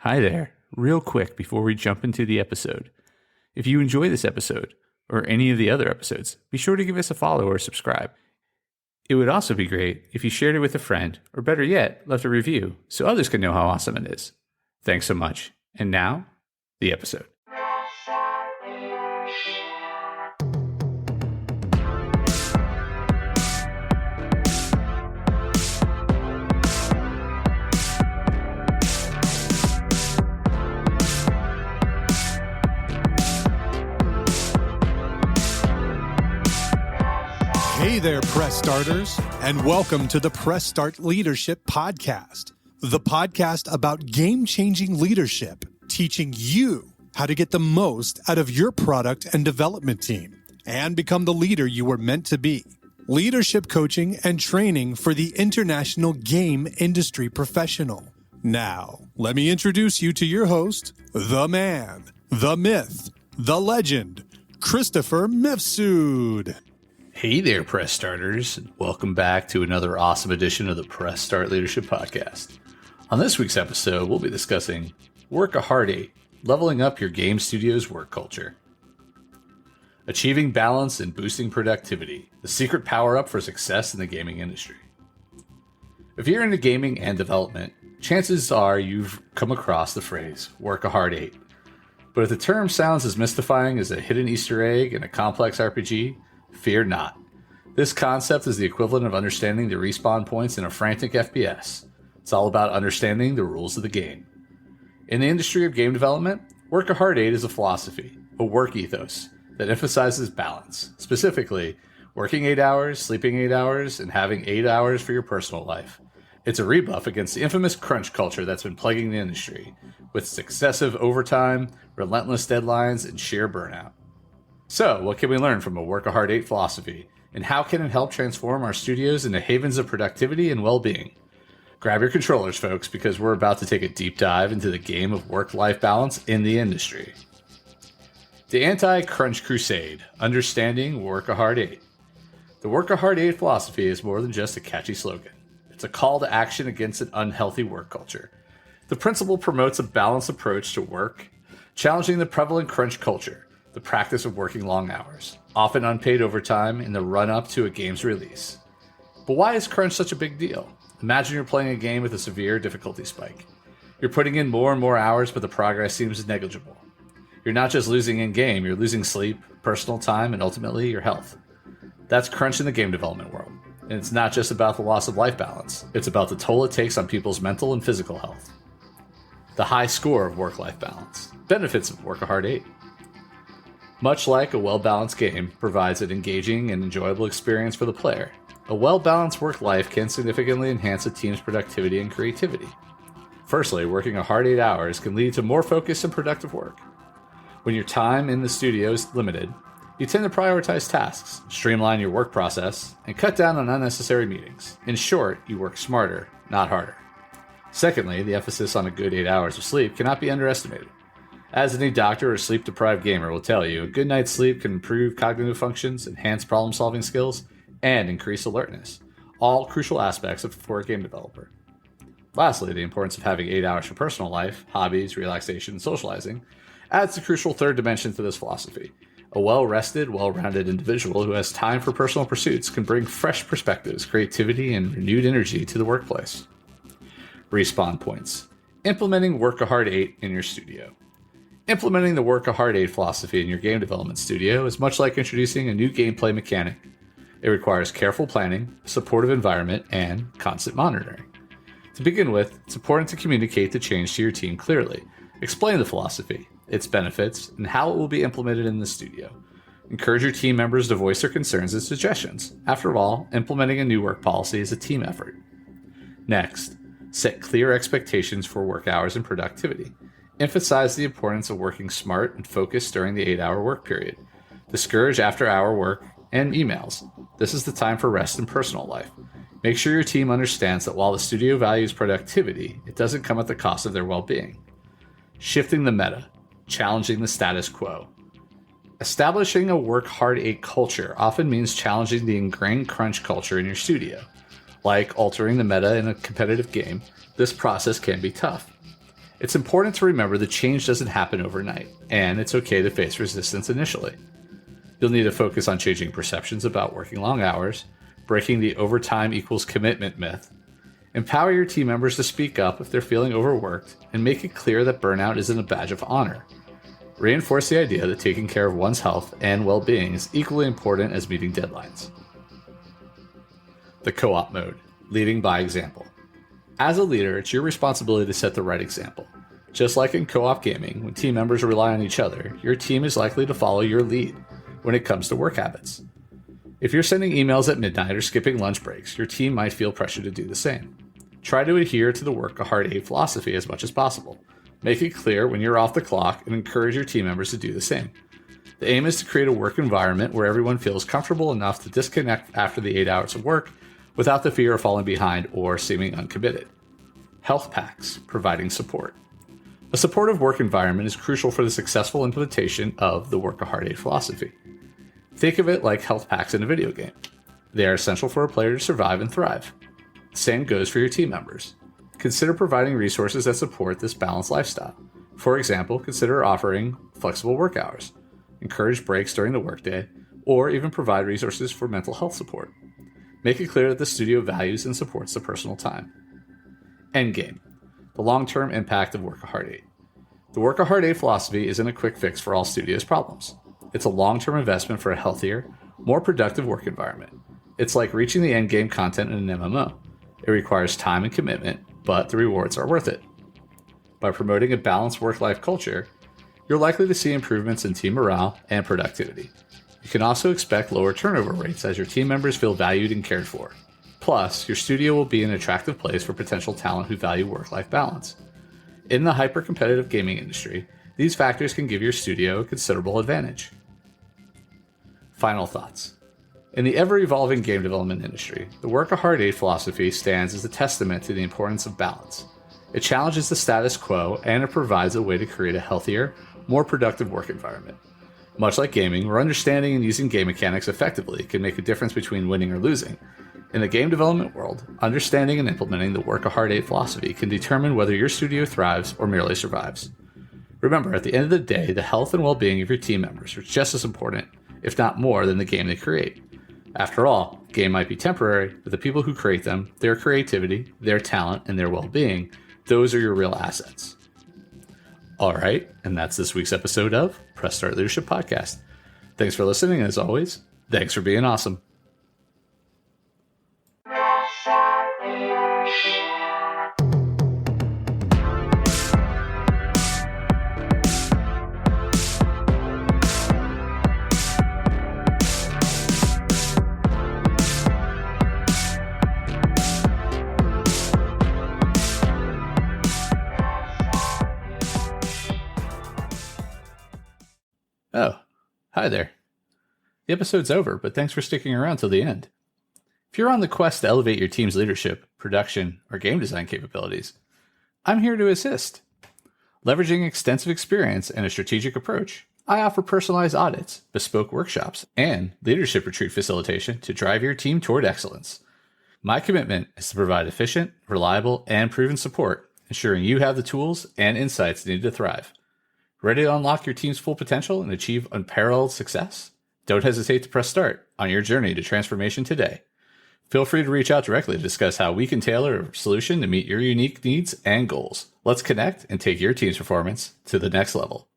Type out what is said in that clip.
Hi there. Real quick before we jump into the episode. If you enjoy this episode, or any of the other episodes, be sure to give us a follow or subscribe. It would also be great if you shared it with a friend, or better yet, left a review so others can know how awesome it is. Thanks so much. And now, the episode. Hey there, Press Starters, and welcome to the Press Start Leadership Podcast, the podcast about game-changing leadership, teaching you how to get the most out of your product and development team and become the leader you were meant to be. Leadership coaching and training for the international game industry professional. Now, let me introduce you to your host, the man, the myth, the legend, Christopher Mifsud. Hey there, Press Starters. Welcome back to another awesome edition of the Press Start Leadership Podcast. On this week's episode, we'll be discussing Work a Hard 8, leveling up your game studio's work culture. Achieving balance and boosting productivity, the secret power-up for success in the gaming industry. If you're into gaming and development, chances are you've come across the phrase, work a hard 8. But if the term sounds as mystifying as a hidden Easter egg in a complex RPG, fear not. This concept is the equivalent of understanding the respawn points in a frantic FPS. It's all about understanding the rules of the game. In the industry of game development, Work a Hard 8 is a philosophy, a work ethos that emphasizes balance, specifically working 8 hours, sleeping 8 hours, and having 8 hours for your personal life. It's a rebuff against the infamous crunch culture that's been plaguing the industry, with excessive overtime, relentless deadlines, and sheer burnout. So, what can we learn from a Work a Hard 8 philosophy, and how can it help transform our studios into havens of productivity and well-being? Grab your controllers, folks, because we're about to take a deep dive into the game of work-life balance in the industry. The Anti-Crunch Crusade, Understanding Work a Hard 8. The Work a Hard 8 philosophy is more than just a catchy slogan. It's a call to action against an unhealthy work culture. The principle promotes a balanced approach to work, challenging the prevalent crunch culture, the practice of working long hours, often unpaid overtime in the run-up to a game's release. But why is crunch such a big deal? Imagine you're playing a game with a severe difficulty spike. You're putting in more and more hours, but the progress seems negligible. You're not just losing in-game, you're losing sleep, personal time, and ultimately your health. That's crunch in the game development world. And it's not just about the loss of life balance. It's about the toll it takes on people's mental and physical health. The high score of work-life balance. Benefits of Work a Hard 8. Much like a well-balanced game provides an engaging and enjoyable experience for the player, a well-balanced work life can significantly enhance a team's productivity and creativity. Firstly, working a hard 8 hours can lead to more focused and productive work. When your time in the studio is limited, you tend to prioritize tasks, streamline your work process, and cut down on unnecessary meetings. In short, you work smarter, not harder. Secondly, the emphasis on a good 8 hours of sleep cannot be underestimated. As any doctor or sleep-deprived gamer will tell you, a good night's sleep can improve cognitive functions, enhance problem-solving skills, and increase alertness, all crucial aspects for a game developer. Lastly, the importance of having 8 hours for personal life, hobbies, relaxation, and socializing adds the crucial third dimension to this philosophy. A well-rested, well-rounded individual who has time for personal pursuits can bring fresh perspectives, creativity, and renewed energy to the workplace. Respawn points. Implementing Work a Hard 8 in your studio. Implementing the Work a Hard 8 philosophy in your game development studio is much like introducing a new gameplay mechanic. It requires careful planning, a supportive environment, and constant monitoring. To begin with, it's important to communicate the change to your team clearly. Explain the philosophy, its benefits, and how it will be implemented in the studio. Encourage your team members to voice their concerns and suggestions. After all, implementing a new work policy is a team effort. Next, set clear expectations for work hours and productivity. Emphasize the importance of working smart and focused during the 8-hour work period. Discourage after-hour work and emails. This is the time for rest and personal life. Make sure your team understands that while the studio values productivity, it doesn't come at the cost of their well-being. Shifting the meta. Challenging the status quo. Establishing a Work Hard 8 culture often means challenging the ingrained crunch culture in your studio. Like altering the meta in a competitive game, this process can be tough. It's important to remember that change doesn't happen overnight, and it's okay to face resistance initially. You'll need to focus on changing perceptions about working long hours, breaking the overtime equals commitment myth, empower your team members to speak up if they're feeling overworked, and make it clear that burnout isn't a badge of honor. Reinforce the idea that taking care of one's health and well-being is equally important as meeting deadlines. The co-op mode, leading by example. As a leader, it's your responsibility to set the right example. Just like in co-op gaming, when team members rely on each other, your team is likely to follow your lead when it comes to work habits. If you're sending emails at midnight or skipping lunch breaks, your team might feel pressure to do the same. Try to adhere to the work a hard 8 philosophy as much as possible. Make it clear when you're off the clock and encourage your team members to do the same. The aim is to create a work environment where everyone feels comfortable enough to disconnect after the 8 hours of work without the fear of falling behind or seeming uncommitted. Health packs, providing support. A supportive work environment is crucial for the successful implementation of the work a hard 8 philosophy. Think of it like health packs in a video game. They are essential for a player to survive and thrive. The same goes for your team members. Consider providing resources that support this balanced lifestyle. For example, consider offering flexible work hours, encourage breaks during the workday, or even provide resources for mental health support. Make it clear that the studio values and supports the personal time. Endgame, the long-term impact of Work a Hard 8. The Work a Hard 8 philosophy isn't a quick fix for all studios' problems. It's a long-term investment for a healthier, more productive work environment. It's like reaching the endgame content in an MMO. It requires time and commitment, but the rewards are worth it. By promoting a balanced work-life culture, you're likely to see improvements in team morale and productivity. You can also expect lower turnover rates as your team members feel valued and cared for. Plus, your studio will be an attractive place for potential talent who value work-life balance. In the hyper-competitive gaming industry, these factors can give your studio a considerable advantage. Final thoughts. In the ever-evolving game development industry, the Work a Hard 8 philosophy stands as a testament to the importance of balance. It challenges the status quo, and it provides a way to create a healthier, more productive work environment. Much like gaming, where understanding and using game mechanics effectively can make a difference between winning or losing, in the game development world, understanding and implementing the Work a Hard 8 philosophy can determine whether your studio thrives or merely survives. Remember, at the end of the day, the health and well-being of your team members are just as important, if not more, than the game they create. After all, a game might be temporary, but the people who create them, their creativity, their talent, and their well-being, those are your real assets. All right, and that's this week's episode of Press Start Leadership Podcast. Thanks for listening, and as always, thanks for being awesome. Oh, hi there. The episode's over, but thanks for sticking around till the end. If you're on the quest to elevate your team's leadership, production, or game design capabilities, I'm here to assist. Leveraging extensive experience and a strategic approach, I offer personalized audits, bespoke workshops, and leadership retreat facilitation to drive your team toward excellence. My commitment is to provide efficient, reliable, and proven support, ensuring you have the tools and insights needed to thrive. Ready to unlock your team's full potential and achieve unparalleled success? Don't hesitate to press start on your journey to transformation today. Feel free to reach out directly to discuss how we can tailor a solution to meet your unique needs and goals. Let's connect and take your team's performance to the next level.